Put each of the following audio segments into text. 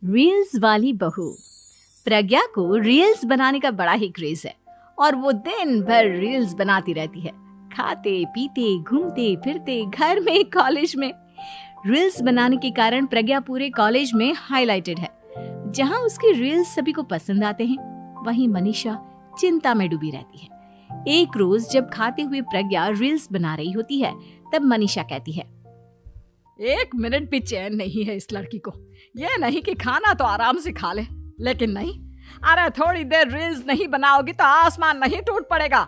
Reels वाली बहू। प्रज्ञा को रील्स बनाने का बड़ा ही क्रेज है और वो दिन भर रील्स बनाती रहती है। खाते पीते घूमते फिरते घर में कॉलेज में रील्स बनाने के कारण प्रज्ञा पूरे कॉलेज में हाईलाइटेड है। जहां उसकी रील्स सभी को पसंद आते हैं, वहीं मनीषा चिंता में डूबी रहती है। एक रोज जब खाते हुए प्रज्ञा रील्स बना रही होती है, तब मनीषा कहती है, 1 मिनट भी चैन नहीं है इस लड़की को। ये नहीं कि खाना तो आराम से खा ले, लेकिन नहीं, अरे थोड़ी देर रील्स नहीं बनाओगी तो आसमान नहीं टूट पड़ेगा।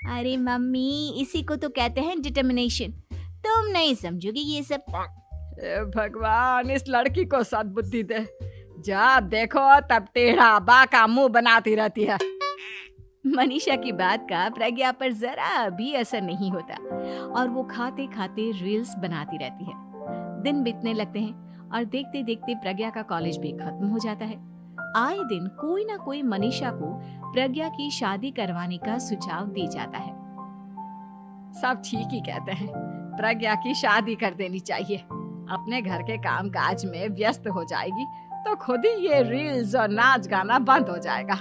अरे मम्मी, इसी को तो कहते हैं डिटर्मिनेशन। तुम नहीं समझोगी ये सब। भगवान, इस लड़की को सद्बुद्धि दे। जब देखो तब टेढ़ा बाका मुंह बनाती रहती है। मनीषा की बात का प्रज्ञा पर जरा भी असर नहीं होता और वो खाते खाते रील्स बनाती रहती है। दिन बीतने लगते हैं और देखते देखते प्रज्ञा का कॉलेज भी खत्म हो जाता है। आए दिन कोई ना कोई मनीषा को प्रज्ञा की शादी करवाने का सुझाव दे जाता है। सब ठीक ही कहते हैं, प्रज्ञा की शादी कर देनी चाहिए। अपने घर के काम काज में व्यस्त हो जाएगी तो खुद ही ये रील्स और नाच गाना बंद हो जाएगा।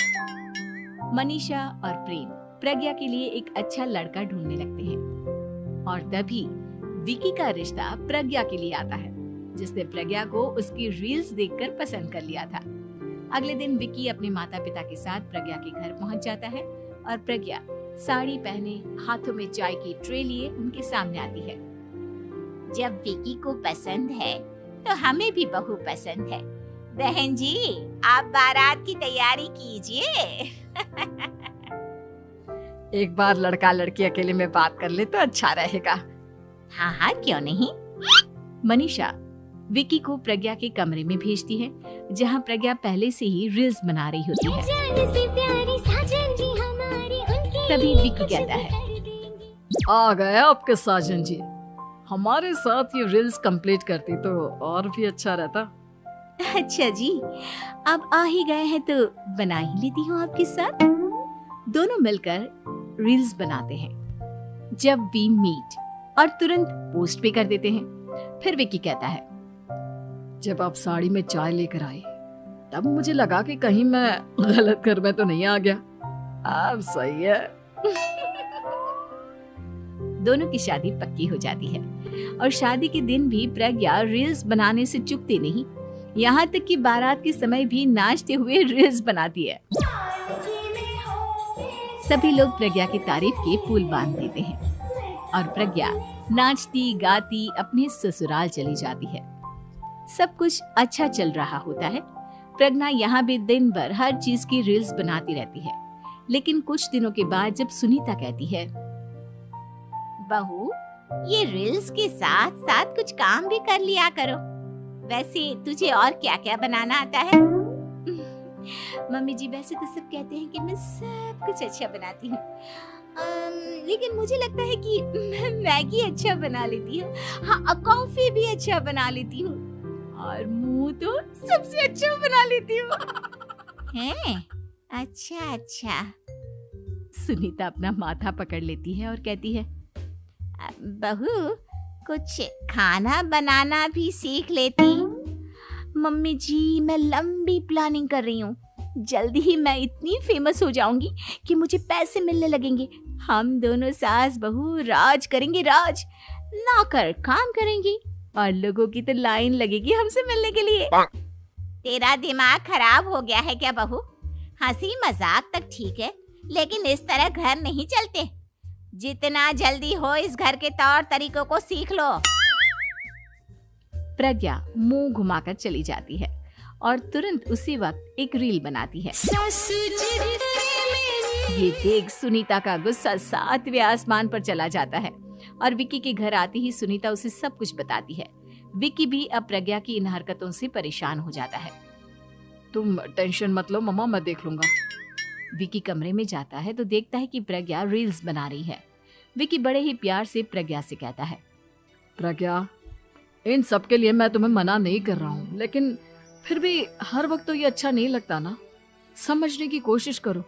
मनीषा और प्रेम प्रज्ञा के लिए एक अच्छा लड़का ढूंढने लगते हैं और तभी विकी का रिश्ता प्रज्ञा के लिए आता है, जिसने प्रज्ञा को उसकी रील्स देखकर पसंद कर लिया था। अगले दिन विकी अपने माता पिता के साथ प्रज्ञा के घर पहुंच जाता है और प्रज्ञा साड़ी पहने हाथों में चाय की ट्रे लिए उनके सामने आती है। जब विकी को पसंद है तो हमें भी बहू पसंद है। बहन जी, आप बारात की तैयारी कीजिए। एक बार लड़का लड़की अकेले में बात कर ले तो अच्छा रहेगा। हाँ हाँ, क्यों नहीं। मनीषा विकी को प्रज्ञा के कमरे में भेजती है, जहां प्रज्ञा पहले से ही रील्स बना रही होती है। तभी विकी कहता है, आ गए आपके साजन जी। हमारे साथ ये रील्स कंप्लीट करती तो और भी अच्छा रहता। अच्छा जी, अब आ ही गए हैं तो बना ही लेती हूँ आपके साथ। दोनों मिलकर रील्स बनाते हैं। जब वी मीट और तुरंत पोस्ट भी कर देते हैं। फिर विकी कहता है, जब आप साड़ी में चाय लेकर आए तब मुझे लगा कि कहीं मैं गलत घर में तो नहीं आ गया। अब सही है। दोनों की शादी पक्की हो जाती है और शादी के दिन भी प्रज्ञा रील्स बनाने से चूकती नहीं। यहाँ तक कि बारात के समय भी नाचते हुए रील्स बनाती है। सभी लोग प्रज्ञा की तारीफ के पुल बांध देते हैं और प्रज्ञा नाचती गाती अपने ससुराल चली जाती है। सब कुछ अच्छा चल रहा होता है। प्रज्ञा यहाँ भी दिन भर हर चीज की रील्स बनाती रहती है। लेकिन कुछ दिनों के बाद जब सुनीता कहती है, बहू, ये रील्स के साथ साथ कुछ काम भी कर लिया करो। वैसे तुझे और क्या क्या बनाना आता है? मम्मी जी, वैसे तो सब कहते हैं कि मैं सब कुछ अच्छा बनाती हूँ, लेकिन मुझे लगता है कि मैं मैगी अच्छा बना लेती हूँ। हाँ, कॉफी भी अच्छा बना लेती हूँ और मुंह तो सबसे अच्छा बना लेती हूँ। हैं? अच्छा अच्छा। सुनीता अपना माथा पकड़ लेती है और कहती है, बहू, कुछ खाना बनाना भी सीख लेती। मम्मी जी, मैं लंबी प्लानिंग कर रही हूँ। जल्दी ही मैं इतनी फेमस हो जाऊंगी कि मुझे पैसे मिलने लगेंगे। हम दोनों सास बहू राज करेंगे, राज। नौकर काम करेंगी और लोगों की तो लाइन लगेगी हमसे मिलने के लिए। तेरा दिमाग खराब हो गया है क्या बहू? हंसी मजाक तक ठीक है, लेकिन इस तरह घर नहीं चलते। जितना जल्दी हो इस घर के तौर तरीकों को सीख लो। प्रज्ञा मुंह घुमाकर चली जाती है और तुरंत उसी वक्त एक रील बनाती है। ये देख सुनीता का गुस्सा 7वें आसमान पर चला जाता है और विकी के घर आती ही सुनीता उसे सब कुछ बताती है। विकी भी अब प्रज्ञा की इन हरकतों से परेशान हो जाता है। तुम टेंशन मत लो मम्मा, मैं देख लूंगा। विकी कमरे में जाता है तो देखता है कि प्रज्ञा रील्स बना रही है। विकी बड़े ही प्यार से प्रज्ञा से कहता है, प्रज्ञा, इन सब के लिए मैं तुम्हें मना नहीं कर रहा हूँ, लेकिन फिर भी हर वक्त तो ये अच्छा नहीं लगता ना। समझने की कोशिश करो,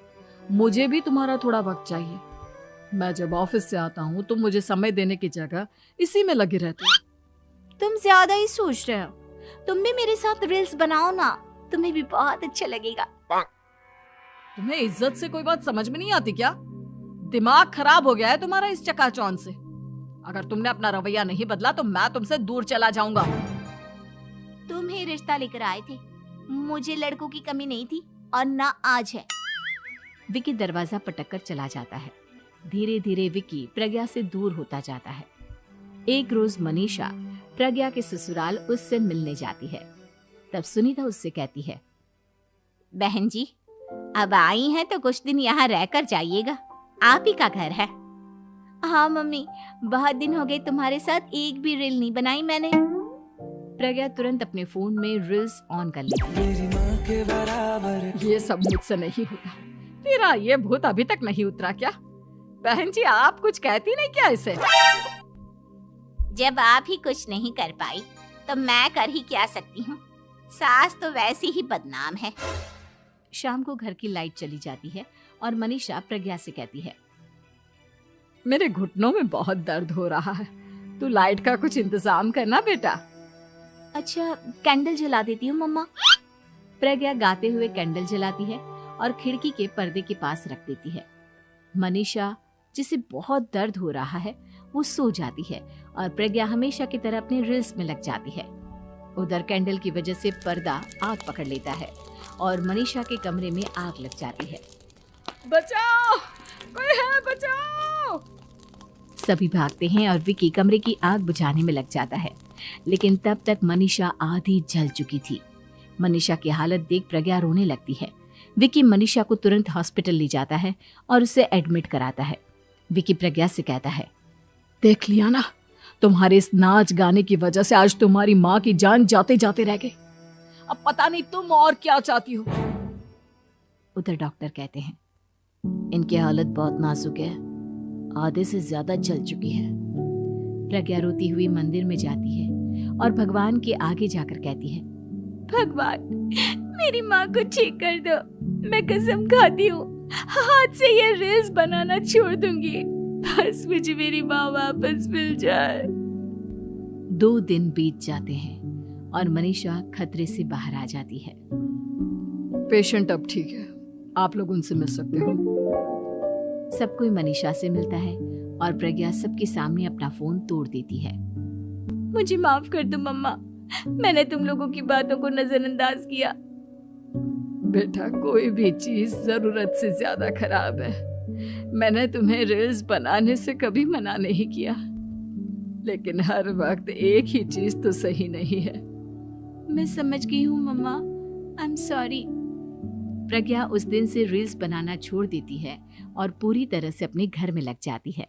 मुझे भी तुम्हारा थोड़ा वक्त चाहिए। मैं जब ऑफिस से आता हूँ तो मुझे समय देने की जगह इसी में लगे रहते हो। तुम ज्यादा ही सोच रहे हो। तुम भी मेरे साथ रील्स बनाओ ना, तुम्हें भी बहुत अच्छा लगेगा। तुम्हें इज्जत से कोई बात समझ में नहीं आती क्या? दिमाग खराब हो गया है तुम्हारा इस चकाचौंध से। अगर तुमने अपना रवैया नहीं बदला तो मैं तुमसे दूर चला जाऊंगा। तुम ही रिश्ता लेकर आए थे, मुझे लड़कों की कमी नहीं थी और ना आज है। विकी दरवाजा पटककर चला जाता है। धीरे धीरे विकी प्रज्ञा से दूर होता जाता है। एक रोज मनीषा प्रज्ञा के ससुराल उससे मिलने जाती है। तब सुनीता उससे कहती है, बहन जी, अब आई हैं तो कुछ दिन यहाँ रहकर जाइएगा, आप ही का घर है। हाँ मम्मी, बहुत दिन हो गए तुम्हारे साथ एक भी रील नहीं बनाई मैंने। प्रज्ञा तुरंत अपने फोन में रील्स ऑन कर लेती है। ये सब मुझसे नहीं होता। तेरा ये भूत अभी तक नहीं उतरा क्या? बहन जी, आप कुछ कहती नहीं क्या इसे? जब आप ही कुछ नहीं कर पाई तो मैं कर ही क्या सकती हूँ। सास तो वैसी ही बदनाम है। शाम को घर की लाइट चली जाती है और मनीषा प्रज्ञा से कहती है, मेरे घुटनों में बहुत दर्द हो रहा है, तू लाइट का कुछ इंतजाम करना बेटा। अच्छा, कैंडल जला देती हूँ मम्मा। प्रज्ञा गाते हुए कैंडल जलाती है और खिड़की के पर्दे के पास रख देती है। मनीषा, जिसे बहुत दर्द हो रहा है, वो सो जाती है और प्रज्ञा हमेशा की तरह अपने रील्स में लग जाती है। उधर कैंडल की वजह से पर्दा आग पकड़ लेता है और मनीषा के कमरे में आग लग जाती है। बचाओ, कोई है, बचाओ। सभी भागते हैं और विकी कमरे की आग बुझाने में लग जाता है, लेकिन तब तक मनीषा आधी जल चुकी थी। मनीषा की हालत देख प्रज्ञा रोने लगती है। विकी मनीषा को तुरंत हॉस्पिटल ले जाता है और उसे एडमिट कराता है। विकी प्रज्ञा से कहता है, देख लिया ना, तुम्हारे इस नाच गाने की वजह से आज तुम्हारी माँ की जान जाते जाते रह गई। अब पता नहीं तुम और क्या चाहती हो। उधर डॉक्टर कहते हैं, इनकी हालत बहुत नाजुक है, आधे से ज्यादा जल चुकी है। प्रज्ञा रोती हुई मंदिर में जाती है और भगवान के आगे जाकर कहती है, भगवान, मेरी माँ को ठीक कर दो। मैं कसम खाती हूँ, हाथ से ये रील्स बनाना छोड़ दूंगी। बस मुझे मेरी माँ वापस मिल जाए। 2 दिन बीत जाते हैं और मनीषा खतरे से बाहर आ जाती है। पेशेंट अब ठीक है, आप लोग उनसे मिल सकते हो। सब कोई मनीषा से मिलता है और प्रज्ञा सबके सामने अपना फोन तोड़ देती है। मुझे माफ कर दो मम्मा, मैंने तुम लोगों की बातों को नजरअंदाज किया। बेटा, कोई भी चीज जरूरत से ज्यादा खराब है। मैंने तुम्हें रील्स बनाने से कभी मना नहीं किया, लेकिन हर वक्त एक ही चीज तो सही नहीं है। मैं समझ गई हूँ मम्मा, आई एम सॉरी। प्रज्ञा उस दिन से रील्स बनाना छोड़ देती है और पूरी तरह से अपने घर में लग जाती है।